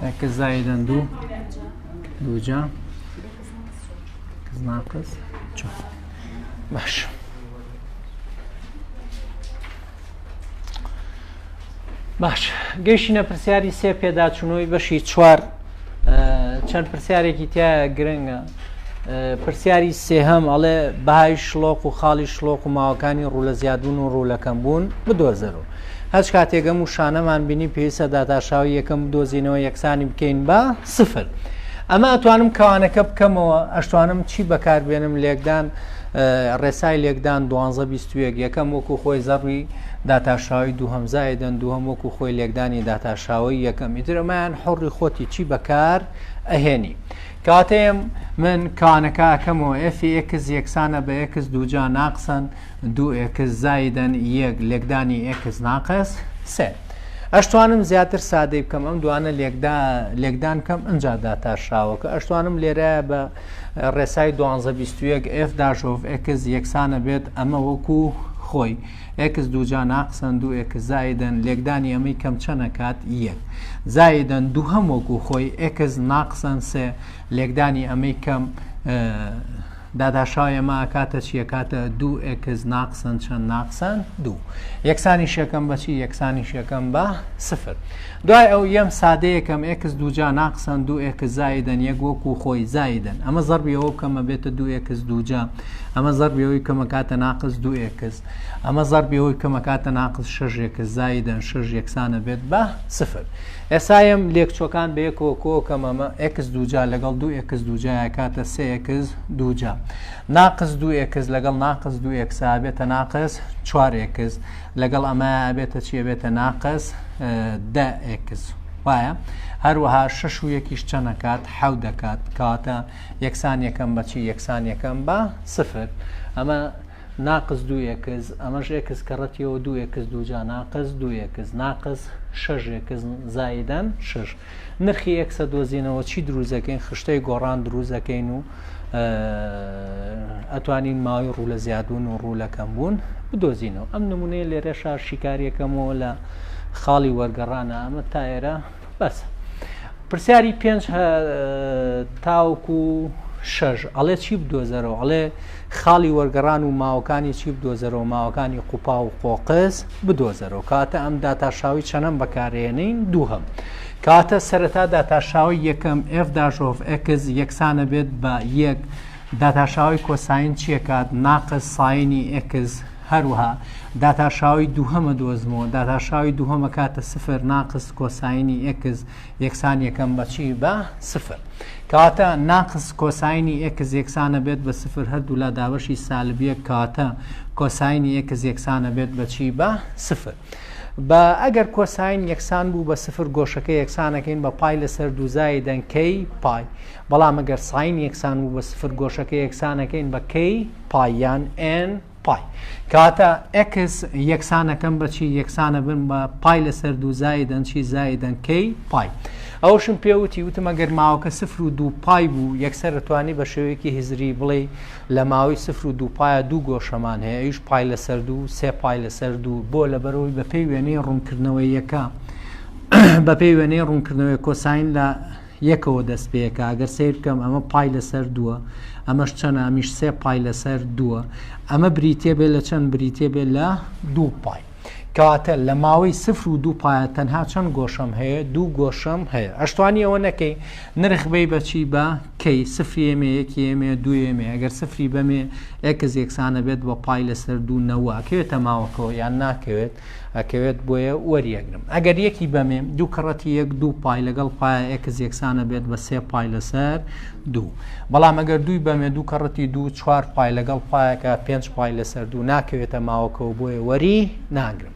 x زائدا دو جا x ناقص 4 باش. باش گەیشتینە پرسیاری سێ پێداچوونەوەی بەشی 4 چەند پرسیارێکی تایە گرنگە. پرسیاری سێهەم ئەڵێ بەهای شڵۆق و خاڵی شڵۆق و ماوەکانی ڕوو لە زیادبوون و ڕوو لە کەمبوون بدۆزەرەوە. هەچ کاتێکەم و شانەمان بینی پێویستە داتاشاوی یەکەم بدۆزینەوە یەکسانی بکەین بە 0. ئەمە ئەتوانم کەوانەکە بکەمەوە، ئەشتوانم چی بەکاربێنم لێکدان ڕێسای لێکدان 12 یەکەم وەکو خۆی زەڕوی داتاشاوی دووهەم زایدەن دووهەم وەکو خۆی لێکدانی داتاشاوی یەکەم. ئیتر ئەمەیان حڕی خۆتی چی بەکار ئەهێنی. کاتێم من کانەکە ئەەکەمەوە f(x) یەکسانە بە x دووجا ناقسن 2x زایدەن 1 لێکدانی x ناقص 3. ئەشتوانم زیاتر سادەی بکەم، ئەم دوانە لێکدان کەم ئەنجا داتاشاوەکە ئەشتوانم لێرە بە ڕێسای 12 f داژۆڤ x یەکسانە بێت ئەمە وەکو خۆی x دووجا ناقسن 2x زایدەن لێکدانی ئەمەی کەم چەنەکات 1 زایدەن دووهەم وەکو خۆی x ناقسن 3 لێکدانی ئەمەی کەم داداشاوی ئەمە ئەکاتە چیەکاتە 2x ناقسن چەند ناقسن 2 یەکسانی شەکەم بەچی یەکسانی شەکەم بە 0. دوای ئەو یەم سادەیەکەم x دووجا ناقسن 2x زایدەن 1 وەکو خۆی زایدەن ئەمە زەربیەوە کەمە بێتە 2x دووجا ئەمە زەربیەوەی کەمەکاتە ناقص 2x ئەمە زەربیەوەی کەمەکاتە ناقص 6x زایدەن 6 یەکسانە بێت بە 0. ئێسایم لێکچۆکان بە یەکەوە کۆکەم ئەمە x دووجا لەگەڵ 2x دووجا کاتە 3x دووجا ناقص 2x لەگەڵ ناقص 2x بێتە ناقص 4x لەگەڵ ئەمە بێتە چیە بێتە ناقص 10x وایە. هەروەها 6 و یەکیش چەنەکات 7 دەکات کاتە یەکسان یەکەم بەچی یەکسان یەکەم بە 0. ئەمە ناقص 2x ئەمەش x کەڕەتیەوە 2x دووجا ناقص 2x ناقص 6x زایدەن 6. نرخی x دۆزینەوە چی دروزەکەین؟ خشتەی گۆڕان دروزەکەین و ئەتوانین ماوەی ڕوو لە زیادبوون و ڕوو لە کەمبوون بدۆزینەوە. ئەم نمونەیە لێرە شار شیکاریەکەمەوە لە خاڵی وەرگەڕانە ئەمە تا ئێرە بەسە. پرسیاری 5 تاوکو 6 ئەڵێ چی بدۆزەرەوە؟ ئەڵێ خاڵی وەرگەڕان و ماوەکانی چی بدۆزەرەوە؟ ماوەکانی قوپا و قۆقس بدۆزەرەوە. کاتە ئەم داتاشاوی چەنەم بەکارێنین دووهەم. کاتە سەرەتا داتاشاوی یەکەم f داژۆڤ x یەکسانە بێت بە 1 داتاشاوی کۆساین چیەکات؟ ناقص ساینی x. هەروەها داتاشاوی دووهەمە دۆزمەوە داتاشاوی دووهەمە کاتە 0 ناقص کۆساینی x یەکسان یەکەم بەچی بە 0. کاتە ناقص کۆساینی x یەکسانە بێت بە 0 هەردوو لا داوەشی سالبیە کاتە کۆساینی x یەکسانە بێت بەچی بە 0. بە ئەگەر کۆساین یەکسان بوو بە 0 گۆشەکە یەکسانەکەین بە پای لەسەر دووزای دەنکەی پای، بەڵام ئەگەر ساین یەکسان بوو بە 0 گۆشەکە یەکسانەکەین بە کەی پاییان n پای. کاتە x یەکسانەکەم بەچی یەکسانە بن بە پای لەسەر دووزای دەنچی زایدەن کەی پای. ئەوشم پێوتی وتم ئەگەر ماوەکە 0 و 2 پای بوو یەکسەر دەتوانی بە شێوەیەکی هزری بڵێ لە ماوەی 0 و 2 پایە دوو گۆشەمان هەیە ئەویش پای لەسەر دوو 3 پای لەسەر دوو بۆ لەبەرەوەی بە پێی وێنەی ڕوونکردنەوەی یەکە بە پێی وێنەی ڕوونکردنەوەی کۆساین لە یەکەوە دەست پێیەکە. ئەگەر سیر بکەم ئەمە پای لەسەر دووە ئەمەش چەنە ئەمیش 3 پای لەسەر دووە ئەمە بریتێ بێت لە چەند بریتێ بێت لە 2 پای. کاتە لە ماوەی 0 و 2 پایە تەنها چەند گۆشەم هەیە؟ 2 گۆشەم هەیە. ئەشتوانی ئەوە نەکەی نرخ بەی بەچی بە کەی 0 1 2 ئەگەر 0 بەمێ x یەکسانە بێت بە پای لەسەر 2 نەوە ئەکەوێتە ماوەکەوە یان ناکەوێت ئەکەوێت بۆیە وەریەگرم. ئەگەر یەکی بەمێ 2 کەڕەتی 1 2 پای لەگەڵ پایە x یەکسانە بێت بە 3 پای لەسەر 2. بەڵام ئەگەر 2 بەمێ 2 کەڕەتی 2 4 پای لەگەڵ پایەکە 5 پای لەسەر 2 ناکەوێتە ماوەکەەوە بۆیە وەری ناگرم.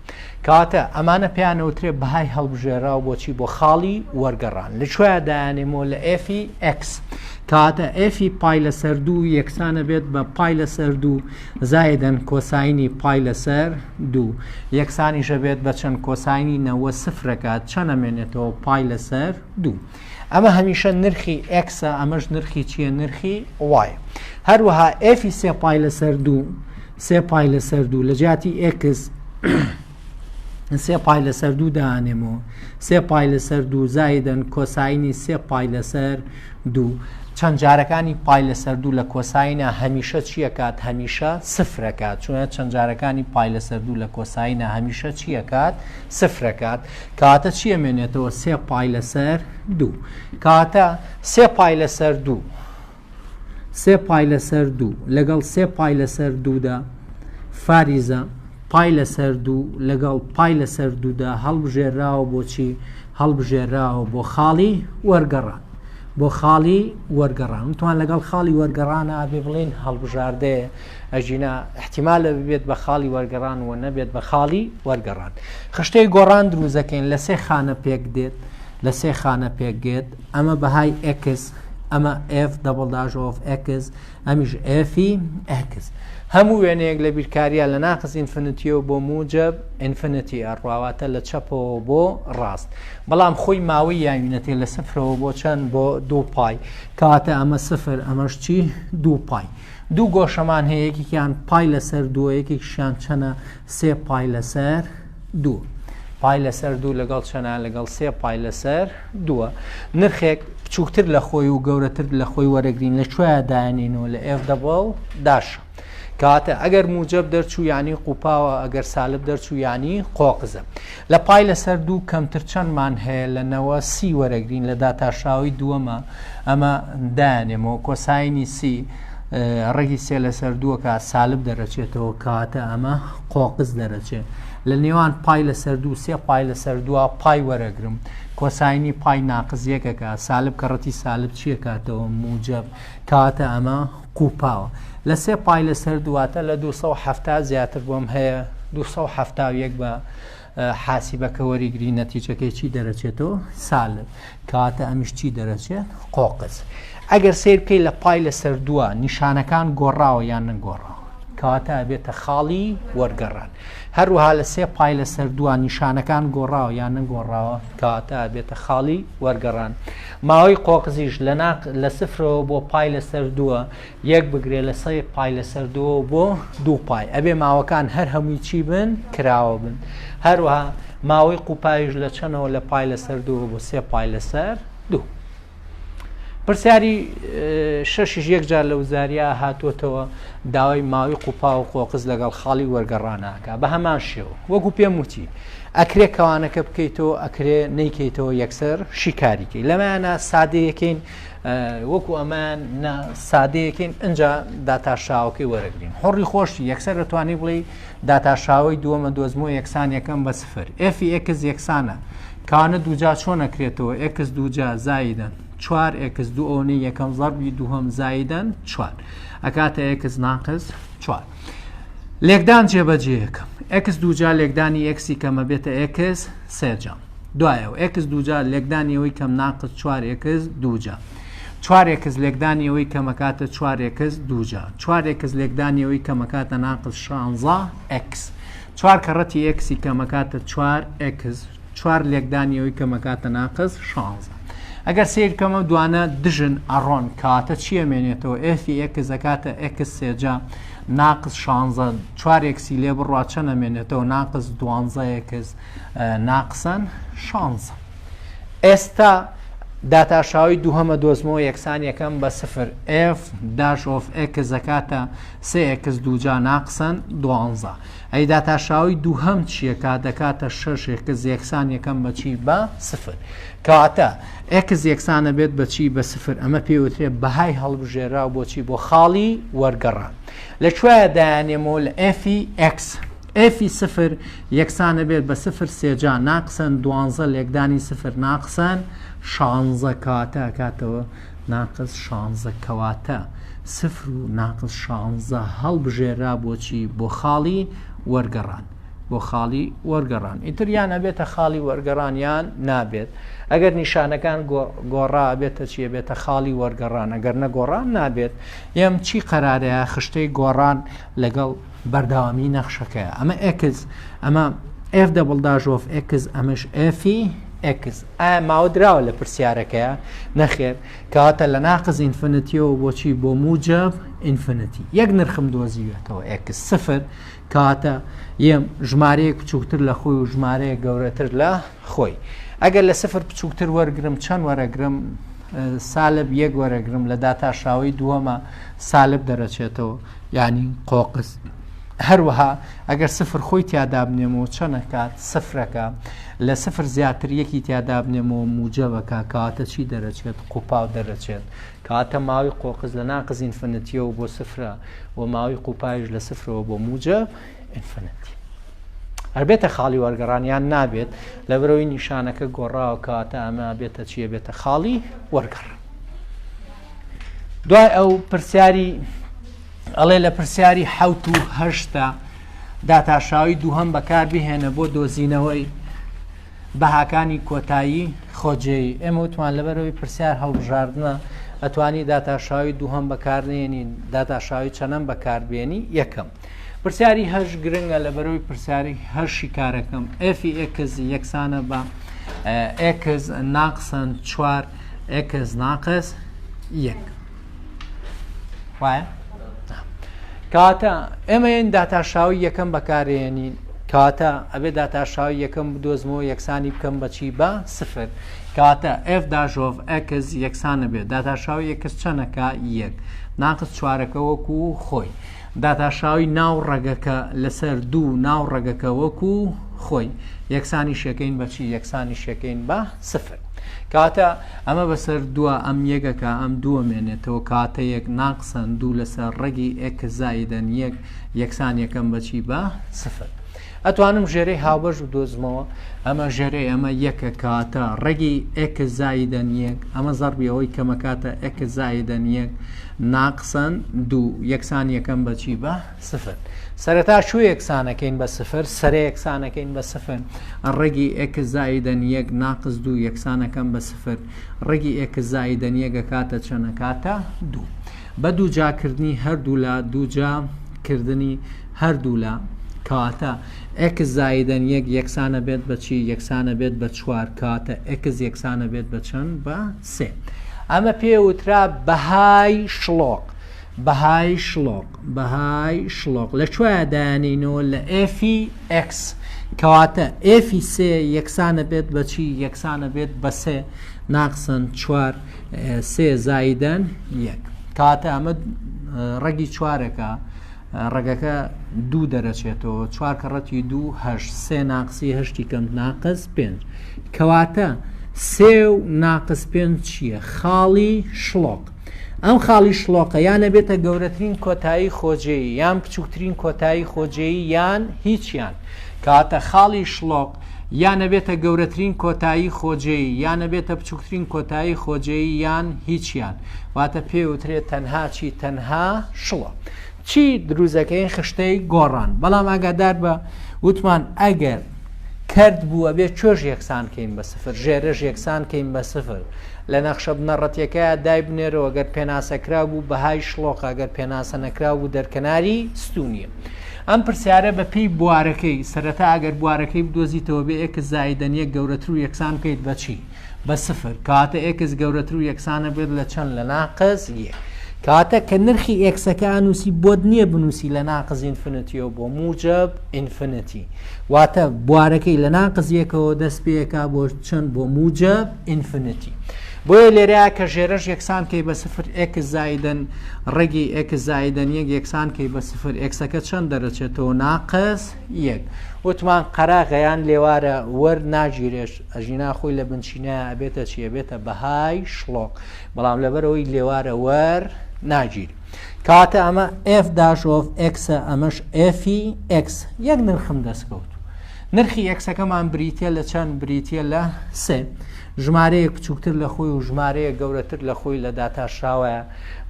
کاتە ئەمانە پێیانەوترێ بەهای هەڵبژێرا و بۆچی بۆ خاڵی وەرگەڕان لەکوێ دایانێمەوە لە f x. کاتە f پای لەسەر 2 یەکسانە بێت بە پای لەسەر 2 زایدەن کۆساینی پای لەسەر 2 یەکسانیشە بێت بە چەند کۆساینی 90 سفرەکات چەنەمێنێتەوە پای لەسەر 2. ئەمە هەمیشە نرخی x ئەمەش نرخی چییە؟ نرخی y. هەروەها f 3 پای لەسەر 2 3 پای لەسەر 2 لە جیاتی x سێ پای لەسەر دوو دانێمەوە سێ پای لەسەر دوو زایدن کۆساینی سێ پای لەسەر دوو چەند جارەکانی پای لەسەر دوو لە کۆساینە هەمیشە چیەکات هەمیشە سفرەکات چونە چەند جارەکانی پای لەسەر دوو لە کۆساینە هەمیشە چیەکات سفرەکات کاتە چیەمێنێتەوە سێ پای لەسەر دوو کاتە سێ پای لەسەر دوو سێ پای لەسەر دوو لەگەڵ سێ پای لەسەر دوودا فاریزە پای لەسەر دوو لەگەڵ پای لەسەر دوودا هەڵبژێراوە بۆچی هەڵبژێراوە بۆ خاڵی وەرگەڕان بۆ خاڵی وەرگەڕان توان لەگەڵ خاڵی وەرگەڕانە ئابێ بڵێن هەڵبژاردێ ئەژینە احتیمالە ببێت بە خاڵی وەرگەڕان و نەبێت بە خاڵی وەرگەڕان خشتەی گۆڕان دروزەکەین لە سێ خانە پێک دێت لە سێ خانە پێکگێت ئەمە بەهای ئەکس ئەمە f دەبڵ داژ of x ئەمیش fی x هەموو وێنەیەک لە بیرکاریە لە ناقص ئینفینیتیەوە بۆ موجب ئینفینیتی ئەڕواواتە لە چەپەوە بۆ ڕاست بەڵام خۆی ماوەی یاوینەتێ لە سفرەوە بۆ چەند بۆ دوو پای کاتە ئەمە سفر ئەمەش چی دوو پای دوو گۆشەمان هەیە یەکێکیان پای لەسەر دووە یەکێکیشیان چەنە سێ پای لەسەر دوو پای لەسەر دوو لەگەڵ چەنە لەگەڵ سێ پای لەسەر دووە نرخێک بچووکتر لە خۆی و گەورەتر لە خۆی وەرەگرین لەکوێ داێنینەوە لە f دەبڵ داشە کاتە ئەگەر موجب دەرچوو ینی قوپاوە ئەگەر سالب دەرچوو ینی قۆقزە لە پای لەسەر دوو کەمتر چەندمان هەیە لەنەوە سی وەرەگرین لە داتاشاوی دووەمە ئەمە دایانێمەوە کۆساینی سی ڕێگی سێ لەسەر دووەکە سالب دەرەچێتەوە کاتە ئەمە قۆقز دەرەچێت لە نێوان پای لەسەر دوو سێ پای لەسەر دووە پای وەرەگرم کۆساینی پای ناقز یەکەکە سالب کەڕەتی سالب چیە کاتەوە موجب کاتە ئەمە قوپاوە لە سێ پای لەسەر دواتە لە 270 زیاتر بۆم هەیە 271 بە حاسیبەکە وەریگری نەتیجەکەی چی دەرەچێتەوە سالب کاتە ئەمیش چی دەرەچێت قۆقز ئەگەر سیر بکەی لە پای لەسەر دووە نیشانەکان گۆڕاوە یان نەگۆڕاوە کاتە بێتە خاڵی وەرگەڕان هەروەها لە سێ پای لەسەر دووە نیشانەکان گۆڕاوە یان نەگۆڕاوە کاتە بێتە خاڵی وەرگەڕان ماوەی قۆقزیش لە سفرەوە بۆ پای لەسەر دووە یەک بگرێ لە سێ پای لەسەر دووە بۆ دوو پای ئەبێ ماوەکان هەر هەمووی چی بن کراوە بن هەروەها ماوەی قوپایش لە چەنەوە لە پای لەسەر دووە بۆ سێ پای لەسەر دوو پرسیاری شەشیش یەک جار لە وزاریە هاتوۆتەوە داوای ماوەی قوپا و قۆقز لەگەڵ خاڵی وەرگەڕانەکە بە هەمان شێوە وەکو پێم وتی ئەکرێ کەوانەکە بکەیتەوە ئەکرێ نەیکەیتەوە یەکسەر شیکاریکەی لەمانە سادەیەکەین وەکو ئەمان سادەیەکەین ئەجا داتاشاوەکەی وەرەگرین حڕی خۆشی یەکسەر دەتوانانی بڵێ داتاشاوی دووەمە دۆزمەوە یەکسان یەکەم بە سفر ئفی ئەکس یەکسانە کانە دووجا چۆن ئەکرێتەوە ئەکس دووجا زایدن 4 ئەکس دوۆنی یەکەم زەربی دووهەم زایدن 4 ئەکاتە ئەکس ناقص 4 لێکدان جێبەجێ یەکەم ئەکس دووجا لێکدانی ئەکسی کەمە بێتە ئەکس سێجا دوایەوە ئەکس دووجا لێکدانیەوەی کەم ناقص 4 ئەکس دووجا 4 ئەکس لێکدانیەوەی کەمەکاتە 4 ئەکس دووجا 4 ئەکس لێکدانیەوەی کەمەکاتە ناقص 16 ئەکس 4 کەڕەتی ئەکسی کەمەکاتە 4 ئەکس 4 لێکدانیەوەی کەمەکاتە ناقص 16 ئەگەر سیرکەمە دوانە دژن ئەڕۆن کاتە چیەمێنێتەوە ئفی ئەکس زەکاتە ئەکس سێجا ناقص 16 4 ئەکسی لێ بڕوا چەنەمێنێتەوە ناقص 12 ئەکس ناقسەن 16 ئێستا داتاشاوی دووهەمە دۆزمەوە یەکسان یەکەم بە سفر f داش of x زەکاتە 3 ئەکس دووجا ناقسەن 12 ئەی داتاشاوی دووهەم چیەکە دەکاتە 6 ئەکس یەکسان یەکەم بەچی بە سفر کاتە ئەکس یەکسانە بێت بەچی بە سفر ئەمە پێوترێ بەهای هەڵبژێرا بۆچی بۆ خاڵی وەرگەڕان لەکوێ دایانێمەوە لە ئفی x ئفی سفر یەکسانە بێت بە سفر سێجا ناقسەن 12 لێکدانی سفر ناقسەن 16 کاتە کاتەوە ناقص 16 کەواتە سفر و ناقص 16 هەڵبژێرا بۆچی بۆ خاڵی وەرگەڕان بۆ خاڵی وەرگەڕان ئیتر یان ئەبێتە خاڵی وەرگەڕان یان نابێت ئەگەر نیشانەکان گۆڕا بێتە چیە بێتە خاڵی وەرگەڕان ئەگەر نەگۆڕان نابێت ئێم چی قەرارەیە خشتەی گۆڕان لەگەڵ بەرداوامی نەخشەکەیە ئەمە ئەکس ئەمە f دەبڵ داژۆف ئەکس ئەمەش ئەفی x ماوە دراوە لە پرسیارەکەیە نەخێر کەواتە لە ناقز ئینفینیتیەوە بۆچی بۆ موجب ئینفینیتی یەک نرخم دۆزیوێتەوە x سفر کەواتە یەم ژمارەیەک بچووکتر لە خۆی و ژمارەیە گەورەتر لە خۆی ئەگەر لە سفر بچووکتر وەرگرم چەند وەرەگرم سالب یەک وەرەگرم لە داتاشاوی دووەمە سالب دەرەچێتەوە یعنی قۆقس هەروەها ئەگەر سفر خۆی تیادا بنێمەوە چەنەکات سفرەکە لە سفر زیاتر یەکی تیادا بنێمەوە موجەبەکە کاتە چی دەرەچێت قوپاو دەرەچێت کاتە ماوەی قۆقس لە ناقز ئینفینیتیەوە بۆ سفرە و ماوەی قوپایش لە سفرەوە بۆ موجب ئینفینیتی هەربێتە خاڵی وەرگەڕانیان نابێت لەبەرەوەی نیشانەکە گۆڕاوە کاتە ئەمە بێتە چیە بێتە خاڵی وەرگەڕ دوای ئەو پرسیاری ئەڵێ لە پرسیاری 7 و 8 داتاشاوی دووهەم بەکار بهێنە بۆ دۆزینەوەی بەهاکانی کۆتایی خۆجێی ئێمە وتمان لەبەرەوەی پرسیار هەڵبژاردنە ئەتوانی داتاشاوی دووهەم بەکارنێنین داتاشاوی چەندەم بەکاربێنی یەکەم پرسیاری هەش گرنگە لەبەرەوەی پرسیاری هەشی کارەکەم ئفی ئێکز یەکسانە بە ئێکز ناقسن 4 ئێکز ناقس یەک وایە کاتە ئێمەین داتاشاوی یەکەم بەکارێنین کاتە ئەبێ داتاشاوی یەکەم بدۆزمەوە یەکسانی بکەم بەچی بە سفر کاتە ئف داژۆڤ ئەکس یەکسانە بێت داتاشاوی یەکس چەنەکە یەک ناقس چوارەکە وەکو خۆی داتاشاوی ناو ڕەگەکە لەسەر دوو ناو ڕەگەکە وەکو خۆی یەکسانی شەکەین بەچی یەکسانی شەکەین بە سفر کاتە ئەمە بەسەر دووە ئەم یەکەکە ئەم دووە مێنێتەوە کاتە یەک ناقسن دوو لەسەر ڕێگی ئێکە زایدەن یەک یەکسان یەکەم بەچی بە سفر ئەتوانم ژێرەی هاوبەش بدۆزمەوە ئەمە ژێرەی ئەمە یەکە کاتە ڕێگی ئێکە زایدەن یەک ئەمە زەربیەوەی کەمەکاتە ئێکە زایدەن یەک ناقسن دوو یەکسان یەکەم بەچی بە سفر سەرەتا شو یەکسانەکەین بە سفر سەرێ یەکسانەکەین بە سفر ڕێگی ئێکە زایدەن یەک ناقس دوو یەکسانەکەم بە سفر ڕێگی ئێکە زایدەن یەکە کاتە چەنە کاتە دوو بە دوو جاکردنی هەردوو لە دوو جاکردنی هەردوو لە کاتە ئێکس زایدەن یەک یەکسانە بێت بەچی یەکسانە بێت بە چوار کاتە ئێکس یەکسانە بێت بە چەند بە سێ ئەمە پێوترا بەهای شڵۆق بەهای شڵۆق بەهای شڵۆق لەکوێیە دایانینەوە لە ئێفی ئەکس کەواتە ئێفی سێ یەکسانە بێت بەچی یەکسانە بێت بە سێ ناقسن چوار سێ زایدەن یەک کاتە ئەمە ڕێگی چوارەکە ڕێگەکە دوو دەرەچێتەوە چوار کەڕەتی دوو هەشت سێ ناقسی هەشتی کەم ناقس پێنج کەواتە سێ و ناقس پێنج چییە خاڵی شڵۆق ئەم خاڵی شڵۆقە یانە بێتە گەورەترین کۆتایی خۆجێی یان بچووکترین کۆتایی خۆجێی یان هیچیان کاتە خاڵی شڵۆق یانە بێتە گەورەترین کۆتایی خۆجێی یانە بێتە بچووکترین کۆتایی خۆجێی یان هیچیان واتە پێوترێت تەنها چی تەنها شڵە چی دروزەکەی خشتەی گۆڕان بەڵام ئاگادار بە وتمان ئەگەر کرد بووە بێ چۆش یەکسان کەین بە سفر ژێرەش یەکسان کەین بە سفر لە نەخشە بنەڕەتیەکە دای بنێرەوە گەر پێناسەکرا بوو بەهای شڵۆقە گەر پێناسە نەکرا بوو دەرکەناری ستونیە ئەم پرسیارە بە پێی بوارەکەی سەرەتا ئەگەر بوارەکەی بدۆزیتەوە بێ ئێکس زایدەن یەک گەورەتر و یەکسان بکەیت بەچی بە سفر کاتە ئێکس گەورەتر و یەکسانە بێت لە چەند لە ناقس یەک کاتە کە نرخی ئێکسەکە ئانووسی بۆت نییە بنووسی لە ناقز ئینفینیتیەوە بۆ موجب ئینفینیتی واتە بوارەکەی لە ناقز یەکەوە دەست پێیەکە بۆ چەند بۆ موجب ئینفینیتی بۆیە لێرەیە کە ژێرەش یەکسان کەی بە سفر ئێکس زایدەن ڕێگی ئێکس زایدەن یەک یەکسان کەی بە سفر ئێکسەکە چەند دەرەچێتەوە ناقس یەک وتمان قەراغەیان لێوارە وەرناگیرێش ئەژینا خۆی لە بنچینەیە ئەبێتە چیە بێتە بەهای شڵۆق بەڵام لەبەرەوەی لێوارە وەر ناگیر کاتە ئەمە ئف داژۆڤ ئێکسە ئەمەش ئفی ئێکس یەک نرخم دەستکەوت نرخی ئێکسەکەمان بریتە لە چەند بریتە لە سێ ژمارەیەک بچووکتر لە خۆی و ژمارەیە گەورەتر لە خۆی لە داتاشاوەیە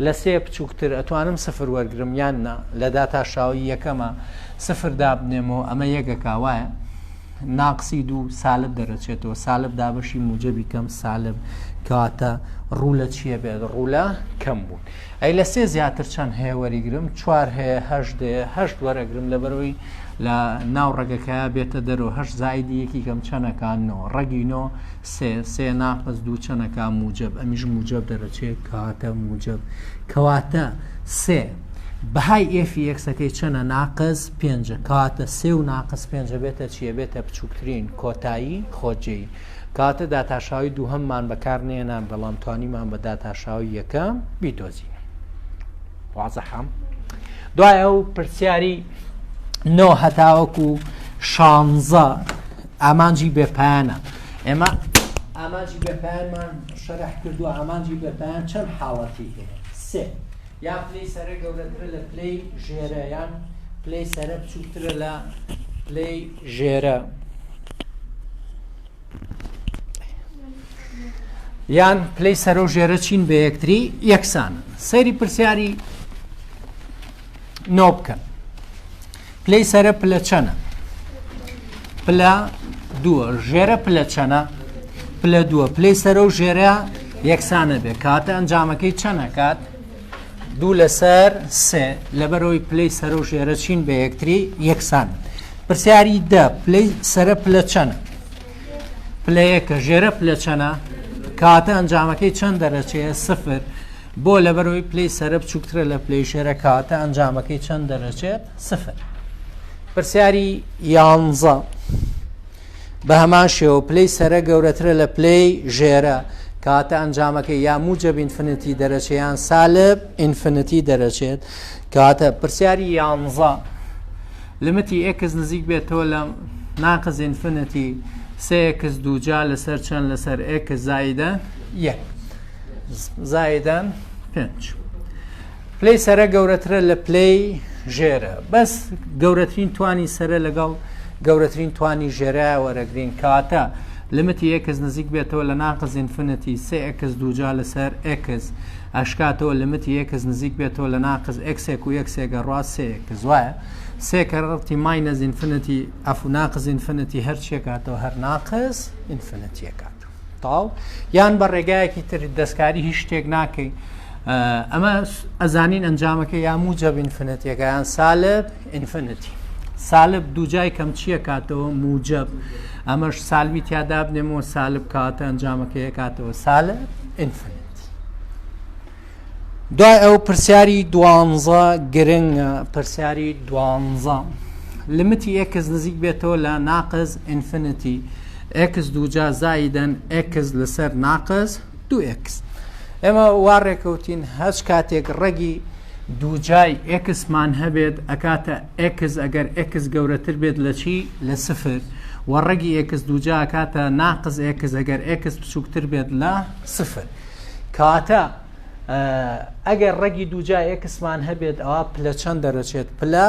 لە سێ بچووکتر ئەتوانم سفر وەرگرم یاننا لە داتاشاوی یەکەمە سفر دابنێمەوە ئەمە یەکەکە وایە ناقسی دوو سالب دەرەچێتەوە سالب دابەشی موجەبی کەم سالب کەواتە ڕوو لە چییە بێت ڕوو لە کەم بوون ئەی لە سێ زیاتر چەند هەیە وەریگرم چوار هەیە هەشت وەرەگرم لەبەرەوەی لە ناو ڕێگەکەیە بێتە دەرەوە هەشت زایدی یەکی کەم چەندەکانەوە ڕێگینەوە سێ ناقص دوو چەندەکان موجب ئەمیش موجب دەرەچێت کەواتە موجب کەواتە سێ بەهای ئێفی یەکسەکەی چەنە ناقص پێنجە کەواتە سێ و ناقص پێنجە بێتە چیە بێتە بچووکترین کۆتایی خۆجێی کاتە داتاشاوی دوو هەممان بەکار نێنان بەڵام توانیمان بە داتاشاوی یەکەم بیدۆزین وازەحەم دوای ئەو پرسیاری نۆ هەتاوەکو شانزە ئامانجی بێپایانە ئێمە ئامانجی بێپایانمان شەرح کردووە ئامانجی بێپایان چەند حاڵەتی هەیە سێ یا پلەی سەرە گەورەترە لە پلەی ژێرە یان پلەی سەرە بچووکترە لە پلەی ژێرە یان پلەی سەرە و ژێرە چین بە یەکتری یەکسانە سەیری پرسیاری نۆ بکەن پلەی سەرە پلە چەنە پلە دووە ژێرە پلە چەنە پلە دووە پلەی سەرە و ژێرە یەکسانە بێ کاتە ئەنجامەکەی چەنە کات دوو لەسەر سێ لەبەرەوەی پلەی سەرە و ژێرە چین بە یەکتری یەکسان پرسیاری دە پلەی سەرە پلە چەنە پلەیەکە ژێرە پلە چەنە کاتە ئەنجامەکەی چەند دەرەچێت سفر بۆ لەبەرەوەی پلەی سەرە بچووکترە لە پلەی ژێرە کاتە ئەنجامەکەی چەند دەرەچێت سفر پرسیاری یانزە بە هەمان شێوە پلەی سەرە گەورەترە لە پلەی ژێرە کاتە ئەنجامەکەی یا موجب ئینفینیتی دەرەچێت یان سالب ئینفینیتی دەرەچێت کاتە پرسیاری یانزە لمتی ئێکس نزیک بێتەوە لە ناقص ئینفینیتی سێ ئێکس دووجا لەسەر چەند لەسەر ئێکس زایدە یەک زایدەن پێنج پلەی سەرە گەورەترە لە پلەی ژێرە بەس گەورەترین توانی سەرە لەگەڵ گەورەترین توانی ژێرە وەرەگرین کاتە لمتی ئێکس نزیک بێتەوە لە ناقص ئینفینیتی سێ ئێکس دووجا لەسەر ئێکس ئەشکاتەوە لمتی ئێکس نزیک بێتەوە لە ناقص ئێکسێک و یەکسێکە ڕاست سێ ئێکس وایە سێ کەڕەتی ماینەز ئینفینیتی ئەف و ناقص ئینفینیتی هەر چیەکاتەوە هەر ناقص ئینفینیتیەکاتەوە تاو یان بە ڕێگایەکی تر دەستکاری هیچ شتێک ناکەی ئەمە ئەزانین ئەنجامەکە یا موجب ئینفینیتیەکە یان سالب ئینفینیتی سالب دووجای کەم چییە کاتەوە موجب ئەمەش سالبی تیادا بنێمەوە سالب کاتە ئەنجامەکەی کاتەوە سالب ئینفینیتی دوای ئەو پرسیاری دوانزە گرنگە پرسیاری دوانزە لمتی ئێکس نزیک بێتەوە لە ناقص ئینفینیتی ئێکس دووجا زایدەن ئێکس لەسەر ناقص دوو ئێکس ئێمە وا ڕێکەوتین هەچ کاتێک ڕێگی دووجای ئێکسمان هەبێت ئەکاتە ئێکس ئەگەر ئێکس گەورەتر بێت لە چی لە سفر و ڕێگی ئێکس دووجا ئەکاتە ناقص ئێکس ئەگەر ئێکس بچووکتر بێت لە سفر کاتە ئەگەر ڕێگی دووجای ئێکسمان هەبێت ئەوە پلە چەند دەرەچێت پلە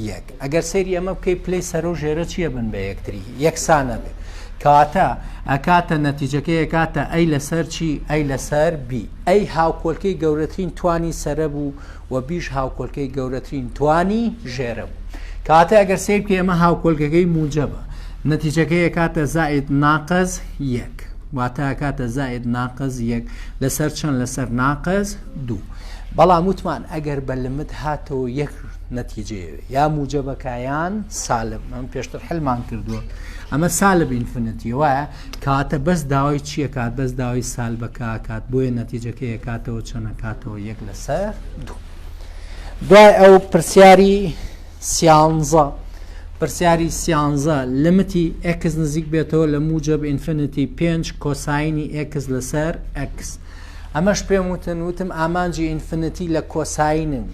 یەک ئەگەر سەیری ئەمە بکەی پلەی سەرە و ژێرە چییە بن بە یەکتری یەکسانە بێت کاتە ئەکاتە نەتیجەکەی ئەکاتە ئەی لەسەر چی ئەی لەسەر بی ئەی هاوکۆلکەی گەورەترین توانی سەرە بوو و بیش هاوکۆلکەی گەورەترین توانی ژێرە بوو کاتە ئەگەر سیر بکەی ئەمە هاوکۆلکەکەی موجبە نەتیجەکەی ئەکاتە زائید ناقص یەک واتە ئەکاتە زائید ناقص یەک لەسەر چەند لەسەر ناقص دوو بەڵام وتمان ئەگەر بە لمت هاتەوە یەک نەتیجەیە یا موجبەکەیان سالب من پێشتر حلمان کردووە ئەمە سالب ئینفینیتی وایە کاتە بەس داوای چییە کات بەس داوای سالبەکە کات بۆیە نەتیجەکەی کاتەوە چەنە کاتەوە یەک لەسەر دوو دوای ئەو پرسیاری سیانزە پرسیاری سیانزە لمتی ئێکس نزیک بێتەوە لە موجب ئینفینیتی پێنج کۆساینی ئێکس لەسەر ئەکس ئەمەش پێم وتم ئامانجی ئینفینیتی لە کۆساینن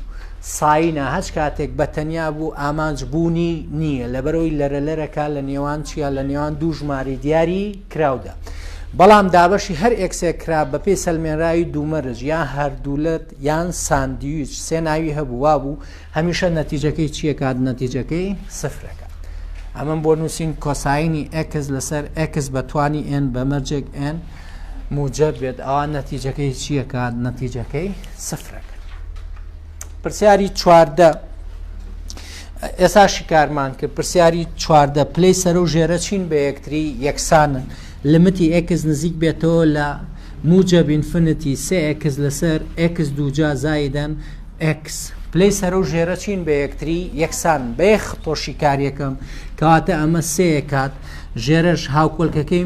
ساینە هەچ کاتێک بە تەنیا بوو ئامانج بوونی نییە لەبەرەوەی لەرە لەرەکە لە نێوان چیە لە نێوان دوو ژماری دیاری کراودا بەڵام دابەشی هەر ئێکسێک کرا بە پێی سەلمێنراوی دوومەرج یان هەردوولت یان ساندویچ سێ ناوی هەبوو وابوو هەمیشە نەتیجەکەی چییە کات نەتیجەکەی سفرەکە ئەمەم بۆ نووسین کۆساینی ئێکس لەسەر ئێکس بە توانی ئێن بە مەرجێک ئێن موجب بێت ئەوە نەتیجەکەی چییە کات نەتیجەکەی سفرەکە پرسیاری چواردە ئێستا شیکارمان کرد پرسیاری چواردە پلەی سەر و ژێرە چین بە یەکتری یەکسانن لمتی ئێکس نزیک بێتەوە لە موجب ئینفینیتی سێ ئێکس لەسەر ئێکس دووجا زایدەن ئێکس پلەی سەر و ژێرە چین بە یەکتری یەکسان بەیەخ تۆشیکاریەکەم کەواتە ئەمە سێ کات ژێرەش هاوکۆلکەکەی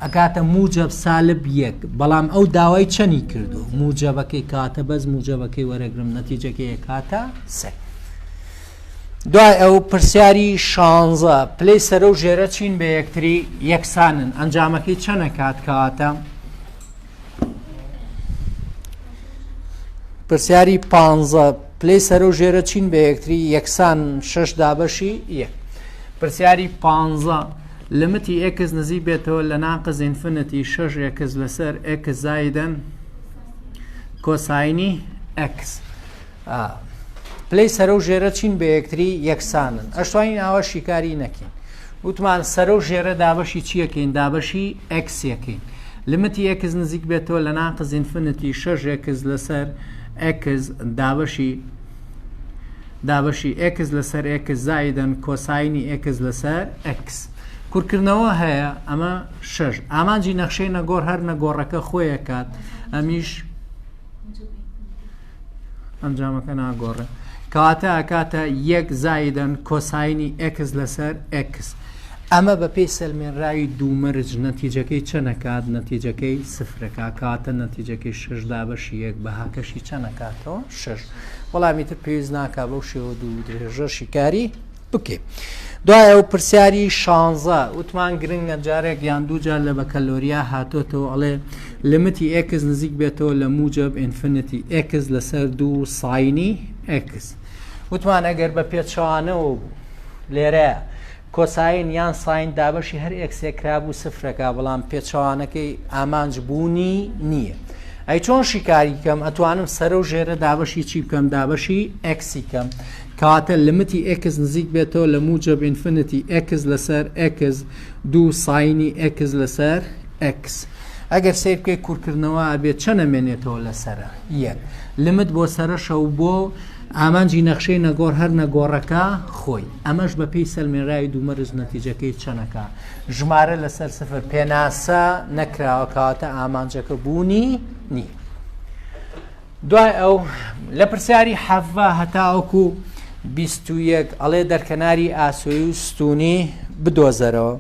ئەکاتە موجب سالب یەک بەڵام ئەو داوای چەنی کردو موجبەکەی کاتە بەس موجبەکەی وەرەگرم نەتیجەکەی کاتە سێ دوای ئەو پرسیاری 16 پلەی سەرە و ژێرە چین بە یەکتری یەکسانن ئەنجامەکەی چەنە کات کەواتە پرسیاری 15 پلەی سەرە و ژێرە چین بە یەکتری یەکسان 6 دابەشی یەک پرسیاری 15 لمتی ئێکس نزیک بێتەوە لە ناقز ئینفینیتی 6 ئێکس لەسەر ئێکس زایدەن کۆساینی ئەکس پلەی سەرە و ژێرە چین بە یەکتری یەکسانن ئەشتوانین ئاوە شیکاری نەکەین وتمان سەرە و ژێرە دابەشی چیەکەین دابەشی ئەکسیەکەین لمتی ئێکس نزیک بێتەوە لە ناقز ئینفینیتی 6 ئێکس لەسەر ئێکس دابەشی ئێکس لەسەر ئێکس زایدەن کۆساینی ئێکس لەسەر ئەکس کورکردنەوە هەیە ئەمە 6 ئامانجی نەخشەی نەگۆڕ هەر نەگۆڕەکە خۆیە کات ئەمیش ئەنجامەکە ناگۆڕێ کەواتە ئەکاتە یەک زایدەن کۆساینی ئێکس لەسەر ئێکس ئەمە بە پێی سەلمێنراوی دوومەرج نەتیجەکەی چەنەکات نەتیجەکەی سفرەکە کاتە نەتیجەکەی 6 دابەشی یەک بەهاکەشی چەنەکاتەوە 6 وەڵامی تر پێویست ناکا بەو شێوە دوو درێژە شیکاری بکەیت دوای ئەو پرسیاری 16 وتمان گرنگە جارێک یان دوو جار لە بە کەلۆریا هاتۆتەوە ئەڵێ لمتی ئێکس نزیک بێتەوە لە موجب ئینفینیتی ئێکس لەسەر دوو ساینی ئێکس وتمان ئەگەر بە پێچوانەوە بوو لێرەیە کۆساین یان ساین دابەشی هەر ئێکسێکرا بوو سفرەکە بەڵام پێچوانەکەی ئامانج بوونی نییە ئەی چۆن شیکاری کەم ئەتوانم سەرە و ژێرە دابەشی چی بکەم دابەشی ئەکسی کەم کەواتە لمتی ئێکس نزیک بێتەوە لە موجب ئینفینیتی ئێکس لەسەر ئێکس دوو ساینی ئێکس لەسەر ئەکس ئەگەر سیر بکەی کوورکردنەوە ئەبێت چەند ئەمێنێتەوە لەسرە یەک لمت بۆ سەرەشە و بۆ ئامانجی نەخشەی نەگۆڕ هەر نەگۆڕەکە خۆی ئەمەش بە پێی سەلمێنراوی دوومەرز نەتیجەکەی چەنەکە ژمارە لەسەر سفر پێناسە نەکراوە کەواتە ئامانجەکە بوونی نییە دوای ئەو لە پرسیاری حەڤە هەتاوەکو 21 ئەڵێ دەرکەناری ئاسۆیی و ستونی بدۆزەرەوە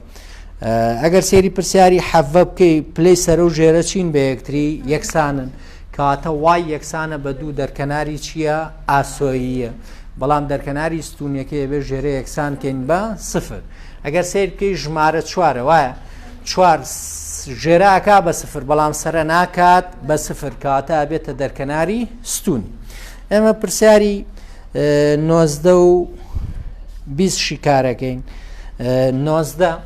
ئەگەر سێری پرسیاری حەڤە بکەی پلەی سەرە و ژێرە چین بە یەکتری یەکسانن کەواتە وای یەکسانە بە دوو دەرکەناری چییە ئاسۆییە بەڵام دەرکەناری ستونیەکەی بێ ژێرە یەکسان کەین بە سفر ئەگەر سیر بکەی ژمارە چوارە وایە چوار ژێراکە بە سفر بەڵام سەرە ناکات بە سفر کەواتە بێتە دەرکەناری ستونی ئێمە پرسیاری 19 و 20 شیکارەکەین 19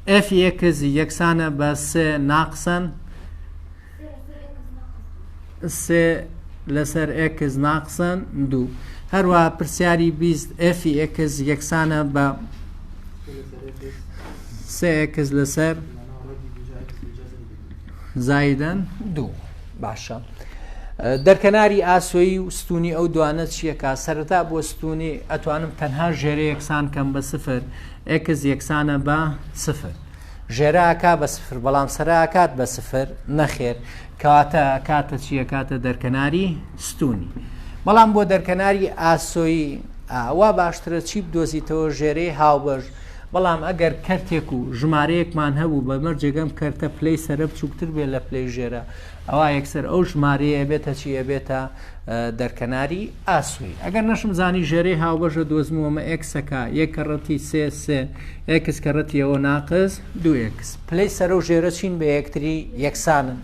ئەف ئێکس یەکسانە بە سێ ناقسەن سێ لەسەر ئێکس ناقسەن دوو هەروە پرسیاری 20 ئەفی ئێکس یەکسانە بە سێ ئێکس لەسەر زایدەن دوو باشە دەرکەناری ئاسۆیی و ستونی ئەو دوانە چیەکە سەرەتا بۆ ستونی ئەتوانم تەنها ژێرە یەکسان کەم بە سفر ئێکس یەکسانە بە سفر ژێراکە بە سفر بەڵام سەراکات بە سفر نەخێر کەواتە کاتە چیە کاتە دەرکەناری ستونی بەڵام بۆ دەرکەناری ئاسۆیی وا باشترە چی بدۆزیتەوە ژێرەی هاوبەش بەڵام ئەگەر کەرتێک و ژمارەیەکمان هەبوو بەمەر جێگەم کەرتە پلەی سەرە بچووکتر بێت لە پلەی ژێرە ئەوە یەکسەر ئەو ژمارەیە بێتە چیە بێتە دەرکەناری ئاسووی ئەگەر نەشم زانی ژێرەی هاوبەشە دۆزمەوەمە ئێکسەکە یەک کەڕەتی سێ سێ ئێکس کەڕەتیەوە ناقص دوو ئێکس پلەی سەرە و ژێرە چین بە یەکتری یەکسانن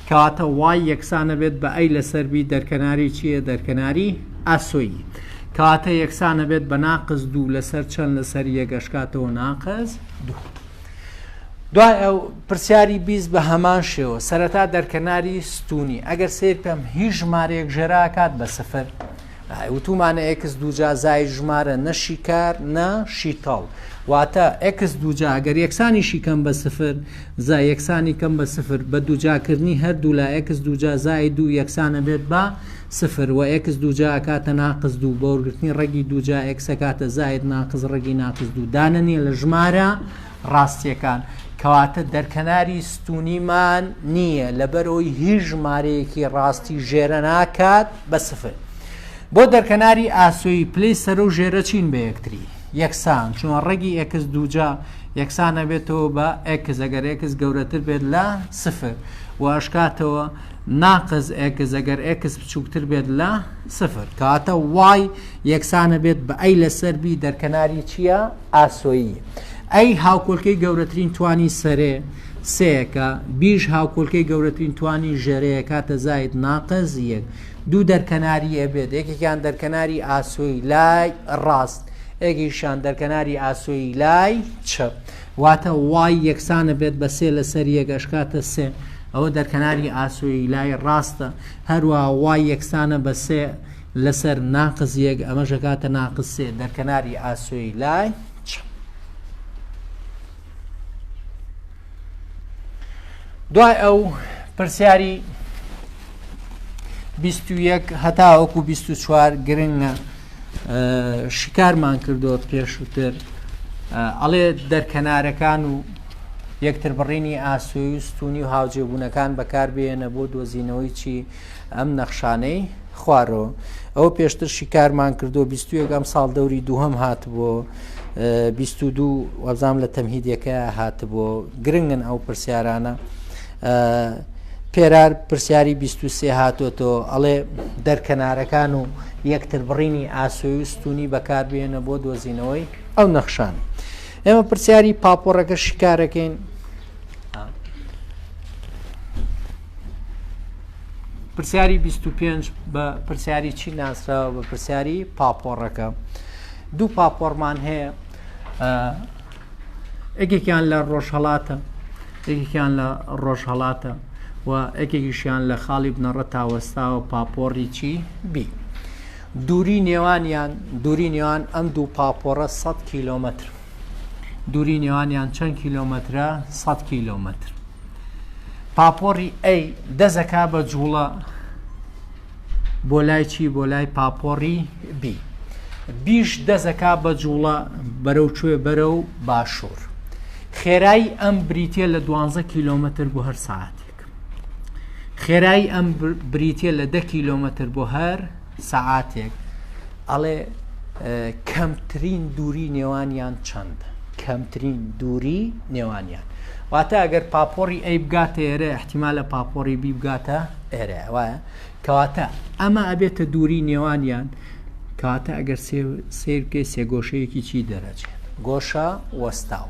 کەواتە وای یەکسانە بێت بە ئەی لەسەربی دەرکەناری چییە دەرکەناری ئاسۆیی کەواتە یەکسانە بێت بە ناقص دوو لەسەر چەند لەسەر یەگەشکاتەوە ناقص دوو دوای ئەو پرسیاری 20 بە هەمان شێوە سەرەتا دەرکەناری ستونی ئەگەر سیر بکەم هیچ ژمارەیەک ژێراکات بە سفر وتومانە ئێکس دووجا زای ژمارە نەشیکار نە شیتەڵ واتە ئێکس دووجا ئەگەر یەکسانیشی کەم بە سفر زای یەکسانی کەم بە سفر بە دووجاکردنی هەردوو لە ئێکس دووجا زای دوو یەکسانە بێت بە سفر و ئکس دووجا کاتە ناقز دوو بە وەرگرتنی ڕێگی دووجا ئکسە کاتە زاید ناقز ڕێگی ناقز دوو دانەنیە لە ژمارە ڕاستیەکان کەواتە دەرکەناری ستونیمان نییە لەبەرەوەی هیچ ژمارەیەکی ڕاستی ژێرە ناکات بە سفر. بۆ دەرکەناری ئاسۆیی پلەی سەر و ژێرە چین بە یەکتری یەکسان چون ڕێگی ئکس دووجا یەکسانە بێتەوە بە ئکس ئەگەر ئکس گەورەتر بێت لە سفر و ئەشکاتەوە ناقز ئکس ئەگەر ئکس بچووکتر بێت لە سفر کاتە وای یەکسانە بێت بە ئەی لەسەر بی دەرکەناری چییە؟ ئاسۆیی. ئەی هاوکۆلکەی گەورەترین توانی سەرێ سەیەکە بیش هاوکۆلکەی گەورەترین توانی ژێرەیە کاتە زاید ناقز یەک دوو دەرکەناری ئەبێت یەکێکیان دەرکەناری ئاسۆیی لای ڕاست ئەگەیشان دەرکەناری ئاسۆیی لای چەپ واتە وای یەکسانە بێت بە سێ لەسەر یەگەشکاتە سێ ئەوە دەرکەناری ئاسۆیی لای ڕاستە هەروە وای یەکسانە بە سێ لەسەر ناقز یەک ئەمە ژەکاتە ناقز سێ دەرکەناری ئاسۆیی لای چەپ. دوای ئەو پرسیاری 21 هەتاوەکو 24 گرنگە شکارمان کردو پێشووتر ئەڵێ دەرکەنارەکان و یەکتر بڕینی ئاسۆیی و ستونی و هاوجێبوونەکان بەکاربێنە بۆ دۆزینەوەی چی ئەم نەخشانەی خوارەوە. ئەوە پێشتر شکارمان کردو 21 ئەم ساڵ دەوری دووهەم هاتبوو 22 وەبزام لە تەمهیدەکە هاتبوو گرنگن ئەو پرسیارانە. پێرار پرسیاری 23 هاتوۆتەوە ئەڵێ دەرکەنارەکان و یەکتر بڕینی ئاسۆیی و ستونی بەکاربێنە بۆ دۆزینەوەی ئەو نەخشان. ئێمە پرسیاری پاپۆڕەکە شکارەکەین. پرسیاری 25 بە پرسیاری چی ناسراوە بە پرسیاری پاپۆڕەکە. دوو پاپۆڕمان هەیە ئەکێکیان لە ڕۆژهەڵاتە یەکێکیان لە ڕۆژهەڵاتە و ئەکێکیشیان لە خاڵی بنەڕە تاوەستاوە پاپۆڕی چی بی. دووری نێوان ئەم دوو پاپۆڕە 100 کیلۆمەتر دووری نێوانیان چەند کیلۆمەترە؟ 100 کیلۆمەتر. پاپۆڕی ئەی دەزەکا بە جوڵە بۆ لای چی بۆ لای پاپۆڕی بی بیش دەزەکا بە جوڵە بەرەو کوێ بەرەو باشوور. خێرایی ئەم بریتە لە 12 کیلۆمەتر بۆ هەر ساعتێک خێرایی ئەم بریتە لە 10 کیلۆمەتر بۆ هەر ساعتێک. ئەڵێ کەمترین دووری نێوانیان چەند؟ کەمترین دووری نێوانیان واتە ئەگەر پاپۆڕی ئەی بگاتە ئێرە احتیمالە پاپۆڕی بی بگاتە ئێرە وایە کەواتە ئەمە ئەبێتە دووری نێوانیان کەواتە ئەگەر سێرکەی سێگۆشەیەکی چی دەرەچێت گۆشە وەستاو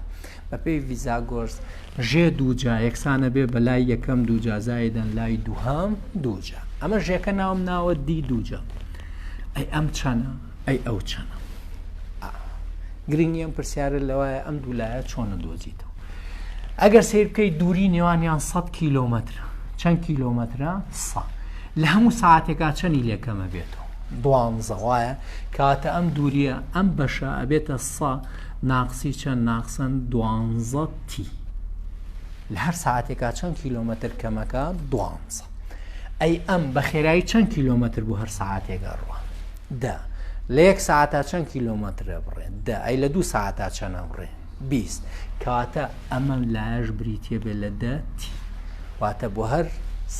بەپێی ڤیزا گۆرس ژێ دووجا یەکسانە بێ بە لای یەکەم دووجا زایدەن لای دووهەم دووجا ئەمە ژێکە ناوم ناوە دی دووجا. ئەی ئەم چەنە ئەی ئەو چەنە گرنگی ئەم پرسیارە لەوایە ئەم دوولایە چۆنە دۆزیتەوە. ئەگەر سیر بکەیت دووری نێوانیان 100 کیلۆمەترە چەند کیلۆمەترە؟ 100 لە هەموو ساعتێکا چەندی لێکەمە بێتەوە 12 وایە کاتە ئەم دووریە ئەم بەشە ئەبێتە 100 ناقسی چەند ناقسن 12 تی لە هەر ساعتێکا چەند کیلۆمەتر کەمەکە 12. ئەی ئەم بە خێرایی چەند کیلۆمەتر بۆ هەر ساعتێکە ڕوان دا لە یەک ساعتا چەند کیلۆمەترە بڕێن دا ئەی لە 2 ساعتا چەندە بڕێن 20 کەواتە ئەمە لایەش بریتە بێ لە 10 تی واتە بۆ هەر